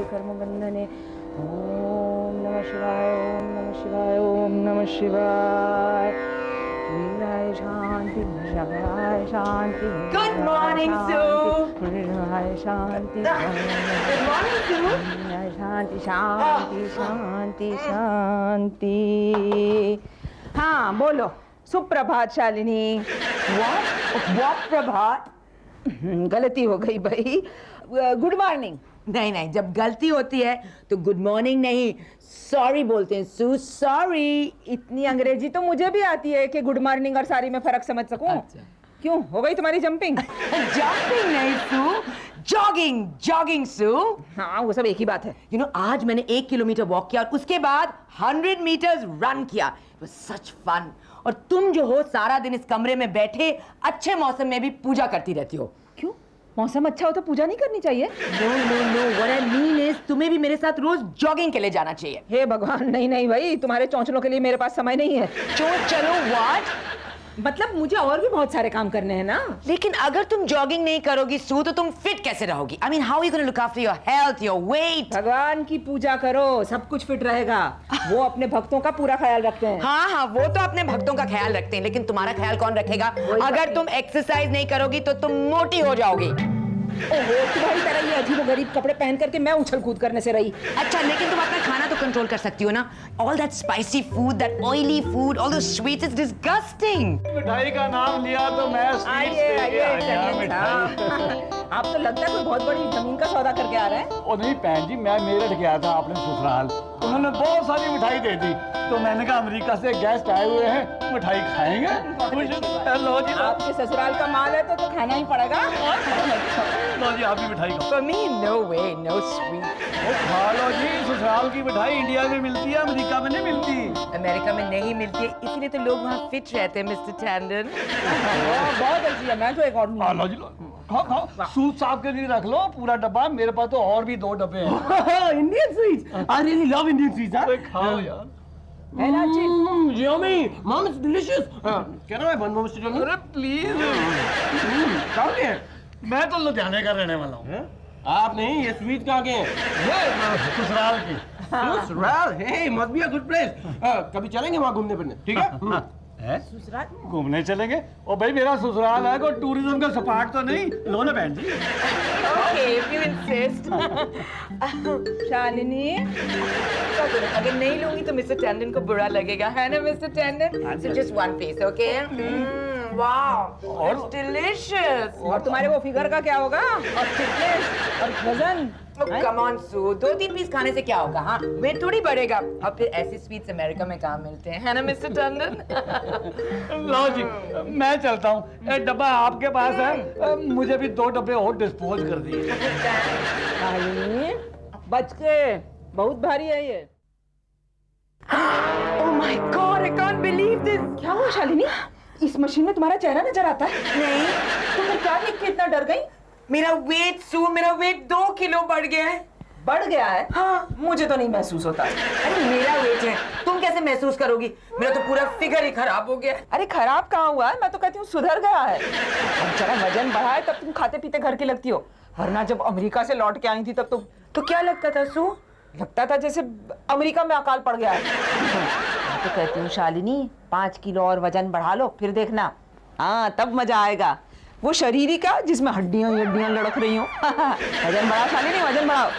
कर्मबंधने ओम नमः शिवाय ओम नमः शिवाय ओम नमः शिवाय शांति शांति शांति। Good morning, Sue. शांति Good morning, Sue. शांति शांति शांति शांति। हाँ बोलो। सुप्रभात शालिनी। What प्रभात? गलती हो गई भाई। Good morning. नहीं नहीं, जब गलती होती है तो गुड मॉर्निंग नहीं, सॉरी बोलते हैं। सू सॉरी। इतनी अंग्रेजी तो मुझे भी आती है कि गुड मॉर्निंग और सारी में फर्क समझ सकूं। अच्छा। क्यों हो गई तुम्हारी जंपिंग? जंपिंग नहीं सू, जॉगिंग जॉगिंग सू। हाँ वो सब एक ही बात है। यू नो आज मैंने 1 किलोमीटर वॉक किया और उसके बाद 100 मीटर्स रन किया। It was such fun. और तुम जो हो सारा दिन इस कमरे में बैठे अच्छे मौसम में भी पूजा करती रहती हो। क्यों? मौसम अच्छा हो तो पूजा नहीं करनी चाहिए? No no no, what I mean is तुम्हें भी मेरे साथ रोज जॉगिंग के लिए जाना चाहिए। हे भगवान, नहीं नहीं भाई, तुम्हारे चौंचलों के लिए मेरे पास समय नहीं है। चलो व्हाट? मतलब मुझे और भी बहुत सारे काम करने हैं ना। लेकिन अगर तुम जॉगिंग नहीं करोगी सू तो तुम फिट कैसे रहोगी? I mean how you gonna look after your health, your weight? भगवान की पूजा करो, सब कुछ फिट रहेगा। वो अपने भक्तों का पूरा ख्याल रखते हैं। हाँ हाँ, वो तो अपने भक्तों का ख्याल रखते हैं, लेकिन तुम्हारा ख्याल कौन रखेगा? अगर तुम एक्सरसाइज नहीं करोगी तो तुम मोटी हो जाओगी। ओहो, तुम्हारी तरह ये अजीबोगरीब कपड़े पहन करके मैं उछल कूद करने से रही। अच्छा, लेकिन तुम अपना खाना तो कंट्रोल कर सकती हो ना? All that spicy food, that oily food, all those sweets, it's disgusting. मिठाई का नाम लिया तो मैं आइए आइए। आप तो लगता है कोई बहुत बड़ी जमीन का सौदा करके आ रहे हैं। ओ नहीं बहन जी, मैं मेरठ गया था अपने ससुराल, उन्होंने बहुत सारी मिठाई दे दी, तो मैंने कहा अमेरिका से गेस्ट आए हुए हैं, मिठाई खाएंगे। लो जी, आपके ससुराल का माल है तो खाना ही पड़ेगा। लो जी, आप भी मिठाई खाओ। For me, no way, no sweet. ओ खा लो जी, ससुराल की मिठाई इंडिया में मिलती है, अमेरिका में नहीं मिलती। अमेरिका में नहीं मिलती है, इसीलिए तो लोग वहाँ फिट रहते हैं, मिस्टर टैंडन। बहुत अच्छी है, मैं तो एक और लो जी, लो खाओ खाओ। सूप साहब के लिए रख लो पूरा डब्बा, मेरे पास तो और भी 2 डब्बे हैं। Indian sweets. I really love Indian sweets. Huh? खाओ यार। है ना अच्छी? Yummy. Mom, it's delicious. Can I have one more, Mr. Johnny? अरे प्लीज, कहाँ के हैं? मैं तो लुधियाने का रहने वाला हूँ। आप नहीं, ये स्वीट कहाँ के हैं? ये ससुराल की। ससुराल? Hey, must be a good place. कभी चलेंगे वहाँ घूमने फिरने, ठीक है? ससुराल घूमने चलेंगे? ओ भाई, मेरा ससुराल है, कोई टूरिज्म का सपाट तो नहीं? लो ना बहन जी। Okay, if you insist. Shalini, अगर नहीं लूंगी तो मिस्टर टैंडन को बुरा लगेगा, है ना mister टैंडन? So just one piece, okay? Wow, it's delicious. और तुम्हारे वो फिगर का क्या होगा? और फिटनेस और वजन? Come on, Sue, 2-3 पीस खाने से क्या होगा? हाँ, वेट थोड़ी बढ़ेगा। और फिर ऐसे स्वीट्स अमेरिका में कहाँ मिलते हैं, है ना मिस्टर टैंडन? लो जी, मैं चलता हूँ। एक डब्बा आपके पास है, मुझे भी 2 डब्बे और डिस्पोज कर दिए। शालिनी, बच के, बहुत भारी है ये। Oh my God, I can't believe this. क्या हुआ शालिनी? इस मशीन में तुम्हारा चेहरा नजर आता है? नहीं, तुम फिर क्या देख के इतना डर गई? मेरा वेट सू, मेरा वेट 2 किलो बढ़ गया है। बढ़ गया है? हाँ, मुझे तो नहीं महसूस होता। अरे मेरा वेट है, तुम कैसे महसूस करोगी? मेरा तो पूरा फिगर ही खराब हो गया है। अरे खराब कहाँ हुआ है? मैं तो कहती हूँ सुधर गया है। अब जरा वजन बढ़ा है तब तुम खाते पीते घर की लगती हो, वरना जब अमेरिका से लौट के आई थी तब तो क्या लगता था सू? लगता था जैसे अमेरिका में अकाल पड़ गया है। मैं तो कहती हूँ शालिनी, 5 किलो और वजन बढ़ा लो, फिर देखना, हाँ तब मजा आएगा। वो शरीर ही का जिसमें हड्डियां हड्डियां लड़क रही हो। वजन बढ़ाओ शालिनी, वजन बढ़ाओ।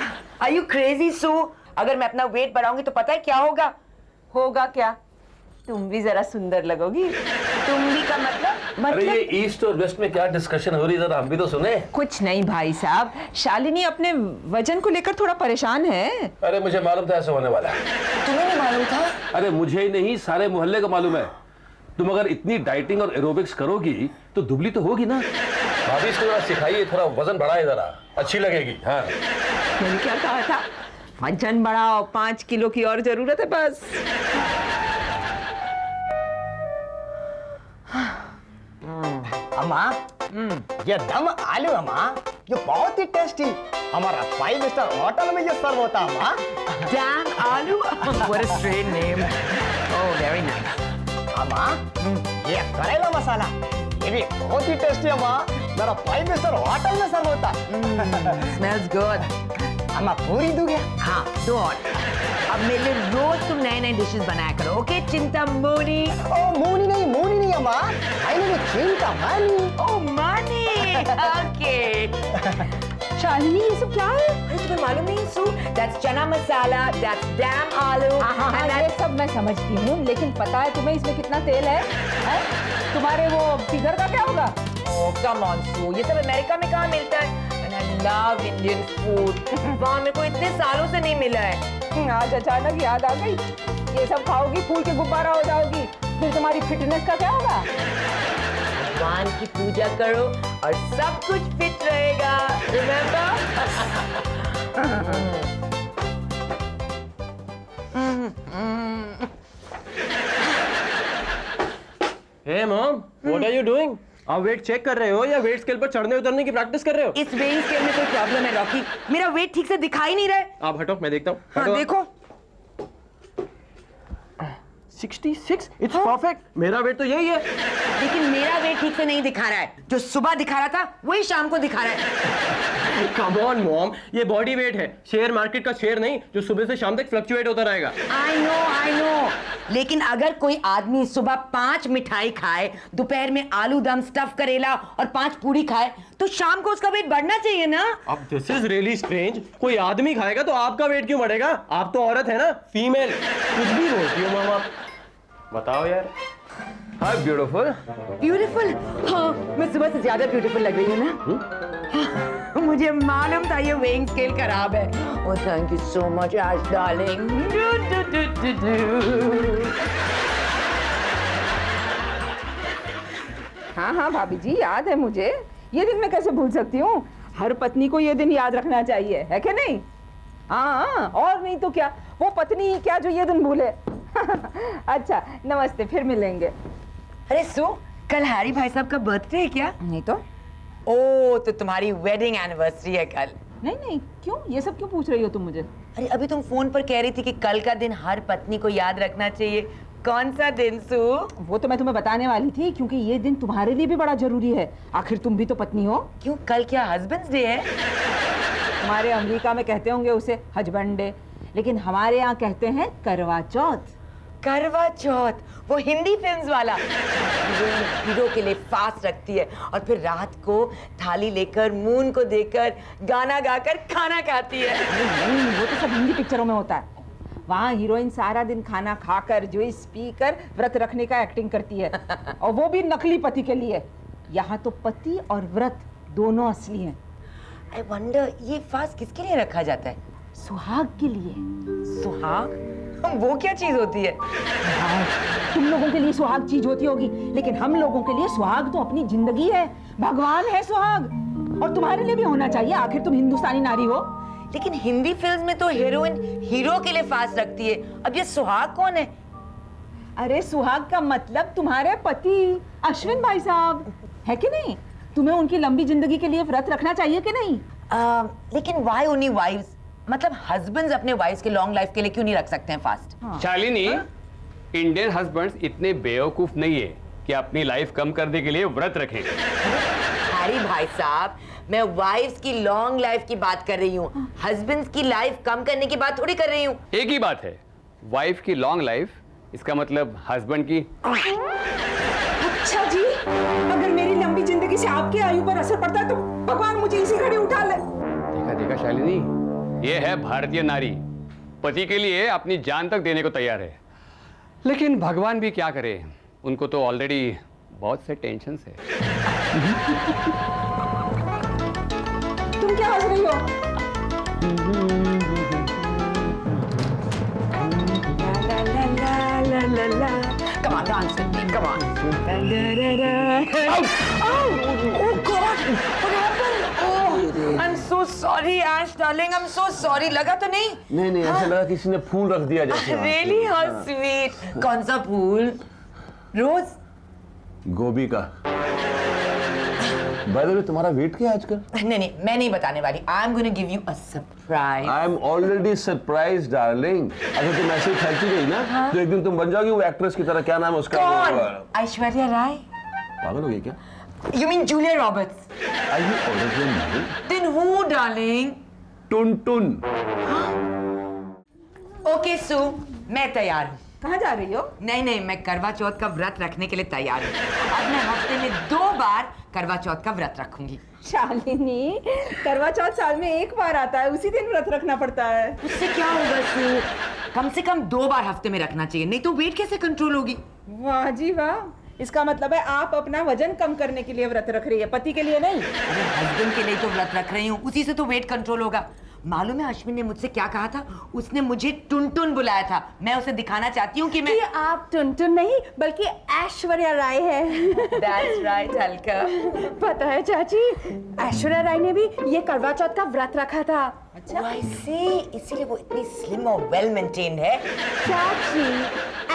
Are you crazy, सू? अगर मैं अपना वेट बढ़ाऊंगी तो पता है क्या होगा? होगा क्या? तुम भी जरा सुंदर लगोगी। तुम भी का मतलब? अरे ये ईस्ट और वेस्ट में क्या डिस्कशन हो रही है, जरा हम भी तो सुने। कुछ नहीं भाई साहब, शालिनी अपने वजन को लेकर थोड़ा परेशान है। अरे मुझे मालूम था ऐसा होने वाला है। तुम्हें नहीं मालूम था? अरे मुझे ही नहीं, सारे मोहल्ले को मालूम है। तुम अगर इतनी डाइटिंग और एरोबिक्स करोगी तो दुबली तो होगी ना। भाभी इसको जरा सिखाइए, थोड़ा वजन बढ़ाए, जरा अच्छी लगेगी। हाँ, मैंने क्या कहा था? वजन बढ़ाओ, 5 किलो की और जरूरत है बस। अम्मा, ये दम आलू अम्मा, ये बहुत ही टेस्टी। हमारा 5 स्टार होटल में ये सर्व होता है अम्मा। Damn आलू, what a strange name. Oh, very nice. अम्मा, ये करेला मसाला, ये भी बहुत ही टेस्टी अम्मा। जरा 5 स्टार होटल में सर्व होता। Smells good. अम्मा पूरी दूंगा। हाँ, दो और। अब मेरे लिए रोज तुम नए नए डिशेस बनाया करो, ओके? चिंता मोनी। ओ मोनी नहीं अम्मा। आई नो चिंता मानी। Oh, money. Okay. शालिनी ये सब क्या है? अरे तुम्हें मालूम नहीं सू? That's चना मसाला, that's damn आलू, हाँ, and ये सब मैं समझती हूँ, लेकिन पता है तुम्हें इसमें कितना तेल है? तुम्हारे वो फिगर का क्या होगा? Oh, come on, Sue. ये सब अमेरिका में कहाँ मिलता है? And I love Indian food. वहाँ मेरे को इतने सालों से नहीं मिला है। आज अचानक याद आ गई। ये सब खाओगी फूल के गुब्बारा हो जाओगी, फिर तुम्हारी फिटनेस का क्या होगा? भगवान की पूजा करो और सब कुछ फिट रहेगा। Remember? Hey mom, what are you doing? आप वेट चेक कर रहे हो या वेट स्केल पर चढ़ने उतरने की प्रैक्टिस कर रहे हो? इस वेइंग स्केल में कोई प्रॉब्लम है रॉकी? मेरा वेट ठीक से दिखाई नहीं रहा है। आप हटो, मैं देखता हूँ। हाँ, हटो। देखो। 66, इट्स परफेक्ट। मेरा वेट तो यही है। लेकिन मेरा वेट ठीक से नहीं दिखा रहा है। जो सुबह दिखा रहा था वही शाम को दिखा रहा है। कम ऑन मॉम, ये बॉडी वेट है, शेयर मार्केट का शेयर नहीं जो सुबह से शाम तक फ्लक्चुएट होता रहेगा। I know। लेकिन अगर कोई आदमी सुबह 5 मिठाई खाए, दोपहर में आलू दम स्टफ करेला और 5 पूरी खाए, तो शाम को उसका वेट बढ़ना चाहिए ना? अब दिस इज रियली स्ट्रेंज। कोई आदमी खाएगा तो आपका वेट क्यों बढ़ेगा? आप तो औरत है ना, फीमेल। कुछ भी बोलती हो मामा। बताओ यार। हाय ब्यूटीफुल। ब्यूटीफुल? हाँ, मैं सुबह से ज्यादा ब्यूटीफुल लग रही हूँ ना? हाँ, मुझे मालूम था ये वेइंग स्केल खराब है। Oh, thank you so much, Ash darling. हाँ भाभी जी, याद है मुझे। ये दिन मैं कैसे भूल सकती हूँ? हर पत्नी को ये दिन याद रखना चाहिए, है कि नहीं? हाँ, और नहीं तो क्या, वो पत्नी क्या जो ये दिन भूले। अच्छा, नमस्ते, फिर मिलेंगे। अरे सो, कल हैरी भाई साहब का बर्थडे है क्या? नहीं तो? ओ, तो तुम्हारी वेडिंग एनिवर्सरी है कल। नहीं, क्यों? ये सब क्यों पूछ रही हो तुम मुझे? अरे अभी तुम फोन पर कह रही थी कि कल का दिन हर पत्नी को याद रखना चाहिए। कौन सा दिन सू? वो तो मैं तुम्हें बताने वाली थी, क्योंकि ये दिन तुम्हारे लिए भी बड़ा जरूरी है। आखिर तुम भी तो पत्नी हो। क्यों, कल क्या हस्बैंड्स डे है? हमारे अमेरिका में कहते होंगे उसे हस्बैंड डे, लेकिन हमारे यहाँ कहते हैं करवा चौथ। करवा चौथ, वो हिंदी फिल्म्स वाला। हीरो के लिए फास्ट रखती है और फिर रात को थाली लेकर मून को देकर गाना गाकर खाना खाती है। नहीं, वो तो सब हिंदी पिक्चरों में होता है। वहाँ हीरोइन सारा दिन खाना खाकर जूस पीकर व्रत रखने का एक्टिंग करती है, और वो भी नकली पति के लिए। यहाँ तो पति और व्रत दोनों असली हैं। आई वंडर, ये फास्ट किसके लिए रखा जाता है? सुहाग के लिए। सुहाग? वो क्या चीज होती है? हाँ, तुम लोगों के लिए सुहाग चीज होती होगी, लेकिन हम लोगों के लिए सुहाग तो अपनी जिंदगी है, भगवान है सुहाग। और तुम्हारे लिए भी होना चाहिए, आखिर तुम हिंदुस्तानी नारी हो। लेकिन हिंदी फिल्म में तो हीरोइन हीरो के लिए फास्ट रखती है। अब ये सुहाग कौन है? अरे सुहाग का मतलब तुम्हारे पति अश्विन भाई साहब, है कि नहीं? तुम्हें उनकी लंबी जिंदगी के लिए व्रत रखना चाहिए कि नहीं? लेकिन वाई ओनली वाइव्स? मतलब हस्बैंड्स अपने वाइफ्स के लॉन्ग लाइफ के लिए क्यों नहीं रख सकते हैं फास्ट? शालिनी, इंडियन हस्बैंड्स इतने बेवकूफ नहीं है कि अपनी लाइफ कम करने के लिए व्रत रखें। हैरी भाई साहब, मैं वाइफ्स की लॉन्ग लाइफ की बात कर रही हूँ, हस्बैंड्स की लाइफ कम करने की बात थोड़ी कर रही हूँ। एक ही बात है, वाइफ की लॉन्ग लाइफ, इसका मतलब हस्बैंड की। अच्छा जी, अगर मेरी लंबी जिंदगी से आपकी आयु पर असर पड़ता है तो भगवान मुझे इसी घड़ी उठा ले। देखा शालिनी, ये है भारतीय नारी, पति के लिए अपनी जान तक देने को तैयार है। लेकिन भगवान भी क्या करे, उनको तो ऑलरेडी बहुत से टेंशन है। तुम क्या हंस रही हो? Come on, dance with me, come on. Oh God, what happened? Oh, I'm so sorry, Ash, darling. I'm so sorry. लगा तो नहीं? नहीं, ऐसा लगा किसी ने फूल रख दिया जैसे। Really, how sweet. कौन सा फूल? रोज? गोभी का। बाय द वे, तुम्हारा वेट क्या है आजकल? नहीं, मैं नहीं बताने वाली. I'm going to give you a surprise. I am already surprise darling. अगर तुम ऐसे ही फैलती गई ना, तो एक दिन तुम बन जाओगी वो एक्ट्रेस की तरह। क्या नाम है उसका? कौन? ऐश्वर्या राय. पागल हो गई क्या? You mean Julia Roberts? Are you already married? Then who, darling? टुन टुन। Okay, Sue, मैं तैयार हूँ। कहाँ जा रही हो? नहीं नहीं, मैं करवा चौथ का व्रत रखने के लिए तैयार हूँ। अब मैं हफ्ते में 2 बार करवा चौथ का व्रत रखूंगी। शालिनी, करवा चौथ साल में 1 बार आता है, उसी दिन व्रत रखना पड़ता है। उससे क्या होगा सू? कम से कम 2 बार हफ्ते में रखना चाहिए, नहीं तो वेट कैसे कंट्रोल होगी? वाह जी वाह, इसका मतलब है आप अपना वजन कम करने के लिए व्रत रख रही है, पति के लिए नहीं। अरे हस्बैंड के लिए तो व्रत रख रही हूँ, उसी से तो वेट कंट्रोल होगा। मालूम है अश्विन ने मुझसे क्या कहा था? उसने मुझे टुनटुन बुलाया था। मैं उसे दिखाना चाहती हूँ कि मैं आप टुनटुन नहीं बल्कि ऐश्वर्या राय है। That's right, हल्का। पता है चाची, ऐश्वर्या राय ने भी ये करवा चौथ का व्रत रखा था। अच्छा इसीलिए वो इतनी स्लिम और वेल मेंटेन्ड है। चाची,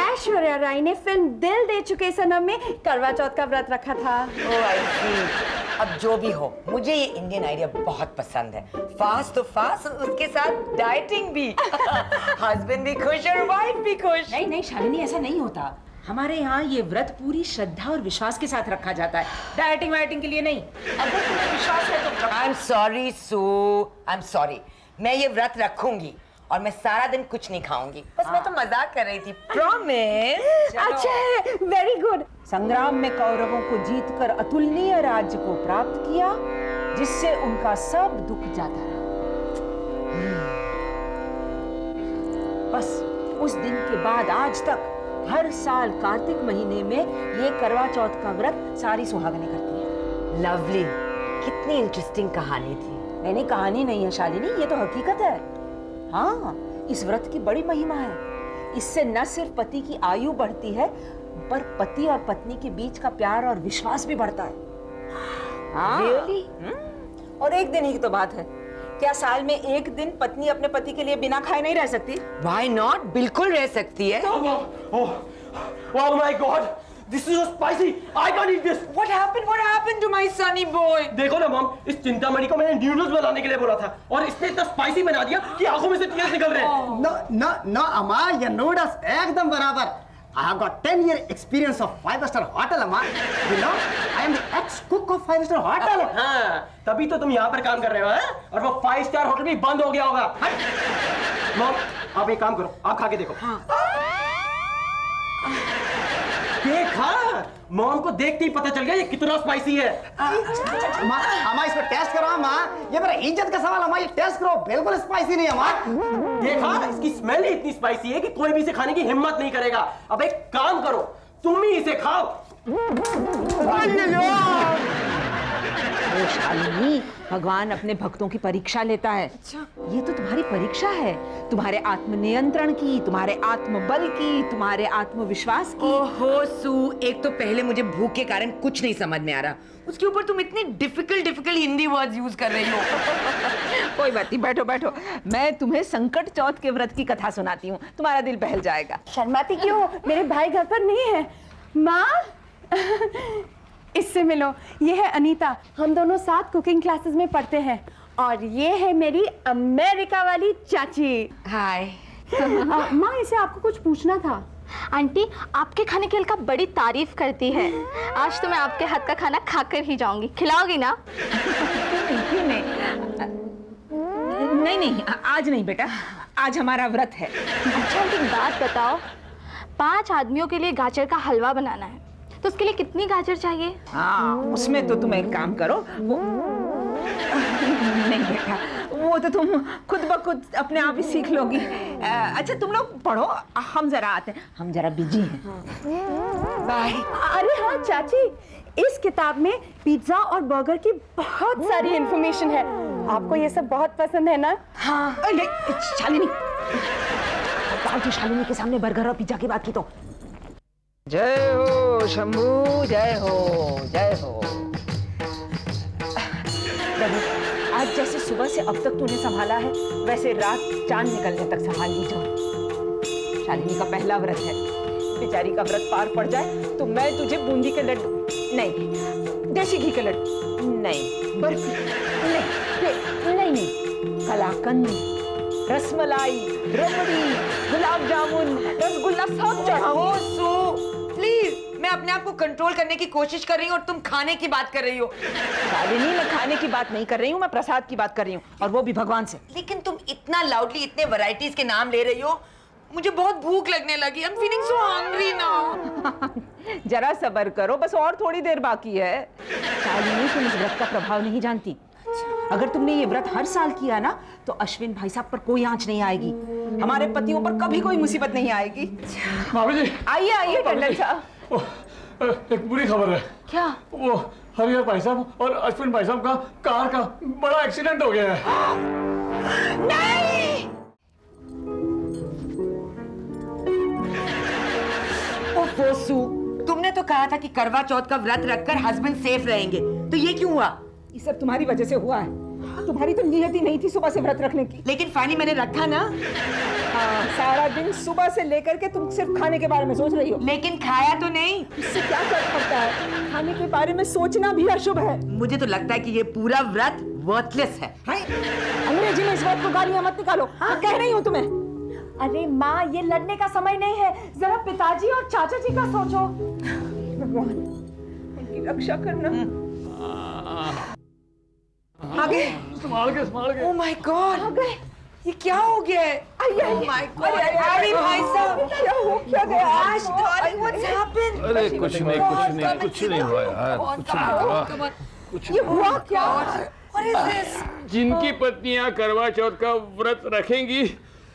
ऐश्वर्या राय ने फिल्म दिल दे चुके सनम में करवा चौथ का व्रत रखा था। ओह आई सी। अब जो भी हो, मुझे ये इंडियन आइडिया बहुत पसंद है। फास्ट तो फास्ट, उसके साथ डाइटिंग भी। हस्बैंड भी खुश और वाइफ भी खुश। नहीं नहीं शालिनी, ऐसा नहीं होता। हमारे यहाँ ये व्रत पूरी श्रद्धा और विश्वास के साथ रखा जाता है, डाइटिंग वाइटिंग के लिए नहीं। अगर तुम्हें विश्वास है तो आई एम सॉरी सू, आई एम सॉरी। मैं ये व्रत रखूंगी और मैं सारा दिन कुछ नहीं खाऊंगी। बस मैं तो मजाक कर रही थी, प्रॉमिस। अच्छा है, वेरी गुड। संग्राम में कौरवों को जीतकर अतुलनीय राज्य को प्राप्त किया, जिससे उनका सब दुख जाता रहा। बस उस दिन के बाद आज तक हर साल कार्तिक महीने में ये करवा चौथ का व्रत सारी सुहागनें करती हैं। लवली, कितनी इंटरेस्टिंग कहानी थी। नहीं कहानी नहीं है शालिनी, ये तो हकीकत है। हाँ, इस व्रत की बड़ी महिमा है। इससे न सिर्फ पति की आयु बढ़ती है, पर पति और पत्नी के बीच का प्यार और विश्वास भी बढ़ता है। हाँ। Really? और एक दिन ही की तो बात है, क्या साल में एक दिन पत्नी अपने पति के लिए बिना खाए नहीं रह सकती? Why not? बिल्कुल रह सकती है। Oh my God! This is so spicy. I can't eat this. What happened? What happened to my sunny boy? देखो ना मॉम, इस चिंतामणि को मैंने नूडल्स बनाने के लिए बोला था और इसने इतना स्पाइसी बना दिया कि आंखों में से टीयर्स निकल रहे हैं। No, no, no, अम्मा, ये नूडल्स एकदम बराबर। I have got 10-year experience of 5-star hotel, अम्मा। You know, I am the ex-cook of 5-star hotel. हाँ, तभी तो तुम यहाँ पर काम कर रहे हो, हैं? और वो 5-star होटल भी बंद हो गया होगा। हट। मॉम, आप एक काम करो, आप खा के देखो। हाँ। देखा? मॉम को देखते ही पता चल गया ये कितना स्पाइसी है। अम्मा इस पर टेस्ट करो अम्मा, ये मेरा इज्जत का सवाल। अम्मा ये टेस्ट करो, बिल्कुल स्पाइसी नहीं अम्मा। देखा, इसकी स्मेल ही इतनी स्पाइसी है कि कोई भी इसे खाने की हिम्मत नहीं करेगा। अब एक काम करो, तुम ही इसे खाओ। ओ शालिनी, भगवान अपने भक्तों की परीक्षा लेता है। ये तो तुम्हारी परीक्षा है, तुम्हारे आत्मनियंत्रण की, तुम्हारे आत्मबल की, तुम्हारे आत्मविश्वास की। ओहो सू, एक तो पहले मुझे भूख के कारण कुछ नहीं समझ में आ रहा, उसके ऊपर तुम इतनी डिफिकल्ट हिंदी वर्ड्स यूज कर रही हो। कोई बात नहीं, बैठो बैठो, मैं तुम्हें संकट चौथ के व्रत की कथा सुनाती हूँ, तुम्हारा दिल बहल जाएगा। शर्माती क्यों हो? मेरे भाई घर पर नहीं है। माँ, इससे मिलो, ये है अनीता। हम दोनों साथ कुकिंग क्लासेस में पढ़ते हैं। और ये है मेरी अमेरिका वाली चाची। हाय। माँ, इसे आपको कुछ पूछना था। आंटी, आपके खाने की अलका बड़ी तारीफ करती है। आज तो मैं आपके हाथ का खाना खाकर ही जाऊंगी, खिलाओगी ना? नहीं नहीं, आज नहीं बेटा, आज हमारा व्रत है। अच्छा आंटी, एक बात बताओ, 5 आदमियों के लिए गाजर का हलवा बनाना है, तो उसके लिए कितनी गाजर चाहिए? हाँ, उसमें तो तुम एक काम करो, वो नहीं बेटा, वो तो तुम खुद ब खुद अपने आप ही सीख लोगी। अच्छा तुम लोग पढ़ो, हम जरा आते हैं, हम जरा बिजी हैं। बाय। अरे हाँ चाची, इस किताब में पिज्जा और बर्गर की बहुत सारी इंफॉर्मेशन है। आपको ये सब बहुत पसंद है ना? हाँ। नहीं शालिनी, फालतू शालिनी के सामने बर्गर और पिज्जा की बात की तो। जय हो शंभू, जय हो जय हो। प्रभु, आज जैसे सुबह से अब तक तूने संभाला है, वैसे रात चांद निकलने तक संभाल लीजिए। शालिनी का पहला व्रत है, बेचारी का व्रत पार पड़ जाए तो मैं तुझे बूंदी के लड्डू नहीं, देसी घी के लड्डू नहीं, बर्फी नहीं, कलाकंद, रसमलाई, रबड़ी, गुलाब जामुन, रसगुल्ला सब चढ़ाओ। प्लीज, मैं अपने आप को कंट्रोल करने की कोशिश कर रही हूँ और तुम खाने की बात कर रही हो। शालिनी, मैं खाने की बात नहीं कर रही हूँ, मैं प्रसाद की बात कर रही हूँ, और वो भी भगवान से। लेकिन तुम इतना लाउडली इतने वैरायटीज के नाम ले रही हो, मुझे बहुत भूख लगने लगी। I'm feeling so hungry now. जरा सब्र करो, बस और थोड़ी देर बाकी है। शालिनी, तुम इस व्रत का प्रभाव नहीं जानती। अगर तुमने ये व्रत हर साल किया ना, तो अश्विन भाई साहब पर कोई आंच नहीं आएगी, हमारे पतियों पर कभी कोई मुसीबत नहीं आएगी। भाभी जी, आइए आइए टंडन साहब। एक बुरी खबर है। क्या? वो हरिहर भाई साहब और अश्विन भाई साहब का कार का बड़ा एक्सीडेंट हो गया है। नहीं! ओफो सू, तुमने तो कहा था कि करवा चौथ का व्रत रखकर हस्बैंड सेफ रहेंगे, तो ये क्यों हुआ? ये सब तुम्हारी वजह से हुआ है। तुम्हारी तो नीयत ही नहीं थी सुबह से व्रत रखने की। लेकिन फाइनली मैंने रखा ना। हाँ, सारा दिन सुबह से लेकर के तुम सिर्फ खाने के बारे में सोच रही हो। लेकिन खाया तो नहीं। इससे क्या फर्क पड़ता है? खाने के बारे में सोचना भी अशुभ है। मुझे तो लगता है कि ये पूरा व्रत वर्थलेस है। अंग्रेजी में इस बात को गालियां मत निकालो। हाँ, कह रही हूँ तुम्हें। अरे माँ, ये लड़ने का समय नहीं है, जरा पिताजी और चाचा जी का सोचो। भगवान, उनकी रक्षा करना। आगे संभाल के। ओह माय गॉड, ये क्या हो गया है? ओह माय गॉड, अरे भाई साहब, क्या हो क्या गया? Ash, darling, what's happened? अरे कुछ नहीं हुआ यार, कुछ नहीं हुआ। ये हुआ क्या? What is this? जिनकी पत्नियां करवा चौथ का व्रत रखेंगी,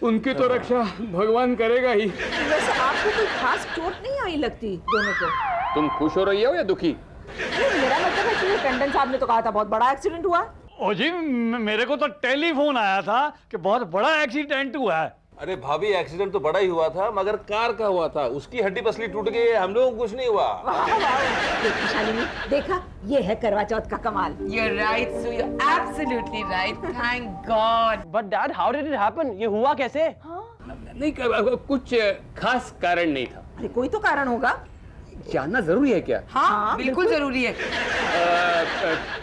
उनकी तो रक्षा भगवान करेगा ही। वैसे आपको कोई खास चोट नहीं आई लगती दोनों को? तुम खुश हो रही हो या दुखी? मेरा मतलब है कि टंडन साहब ने तो कहा था बहुत बड़ा एक्सीडेंट हुआ। ओ जी, मेरे को तो टेलीफोन आया था कि बहुत बड़ा एक्सीडेंट हुआ है। अरे भाभी, एक्सीडेंट तो बड़ा ही हुआ था, मगर कार का हुआ था, उसकी हड्डी पसली टूट गई, हम लोगों को कुछ नहीं हुआ। देखा शालिनी, देखा, ये है करवा चौथ का कमाल। You're right, Sue. You're absolutely right. Thank God. But dad, how did it happen? ये हुआ कैसे? नहीं, कुछ खास कारण नहीं था। अरे कोई तो कारण होगा। जानना जरूरी है क्या? हाँ, बिल्कुल जरूरी है।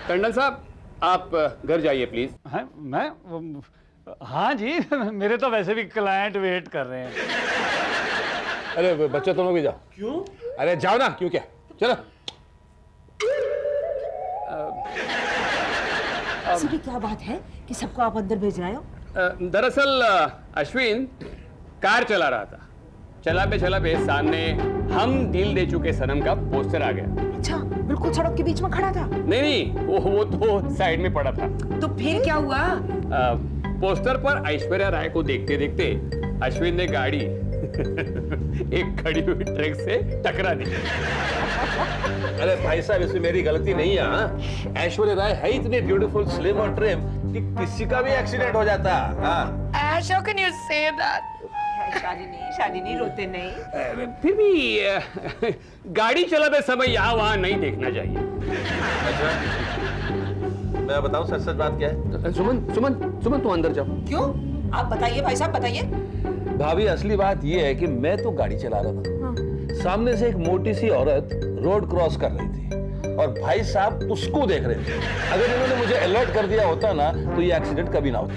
टंडन साहब, आप घर जाइए प्लीज। हैं? मैं? हाँ जी, मेरे तो वैसे भी क्लाइंट वेट कर रहे हैं। अरे बच्चा, तुम लोग भी जाओ। क्यों? अरे जाओ ना, क्यों क्या, चलो। इसमें क्या बात है कि सबको आप अंदर भेज रहे हो? दरअसल अश्विन कार चला रहा था, चला पे सामने हम दिल दे चुके सनम का पोस्टर आ गया। अच्छा, बिल्कुल सड़क के बीच में खड़ा था? नहीं, वो तो साइड में पड़ा था। तो फिर क्या हुआ? पोस्टर पर ऐश्वर्या राय को देखते देखते अश्विन ने गाड़ी एक खड़ी हुई ट्रक से टकरा दी। अरे भाई साहब, इसमें मेरी गलती नहीं है। हाँ? ऐश्वर्या राय है इतनी ब्यूटीफुल, स्लिम और ट्रिम कि किसी का भी एक्सीडेंट हो जाता। हाँ। Ash, how can you say that? Shalini रोते नहीं। फिर भी गाड़ी चलाते समय यहाँ वहाँ नहीं देखना चाहिए। अच्छा, मैं बताऊं सच सच बात क्या है? सुमन तू अंदर जाओ। क्यों? आप बताइए भाई साहब, बताइए। भाभी, असली बात यह है कि मैं तो गाड़ी चला रहा था, सामने से एक मोटी सी औरत रोड क्रॉस कर रही थी और भाई साहब उसको देख रहे थे। अगर इन्होंने मुझे अलर्ट कर दिया होता ना, तो ये एक्सीडेंट कभी ना होता।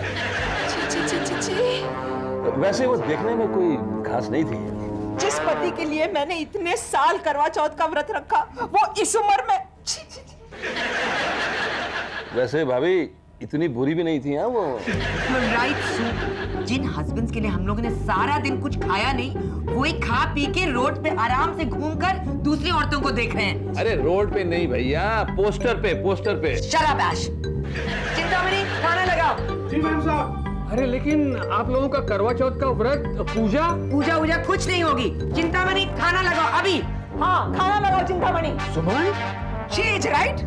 वैसे वो देखने में कोई खास नहीं थी। जिस पति के लिए मैंने इतने साल करवा चौथ का व्रत रखा, वो इस उम्र में। वैसे भाभी, इतनी बुरी भी नहीं थी। हाँ, वो राइट सू, जिन हस्बैंड्स के लिए हम लोगों ने सारा दिन कुछ खाया नहीं, वो ही खा पी के रोड पे आराम से घूमकर दूसरी औरतों को देख रहे हैं। अरे रोड पे नहीं भैया, पोस्टर पे। Shut up, Ash. चिंतामणि, खाना लगाओ। जी मैम साहब। अरे लेकिन आप लोगों का करवा चौथ का व्रत, पूजा कुछ नहीं होगी। चिंतामणि, खाना लगाओ अभी। हाँ, खाना लगाओ चिंतामणि। सुमन, She is right.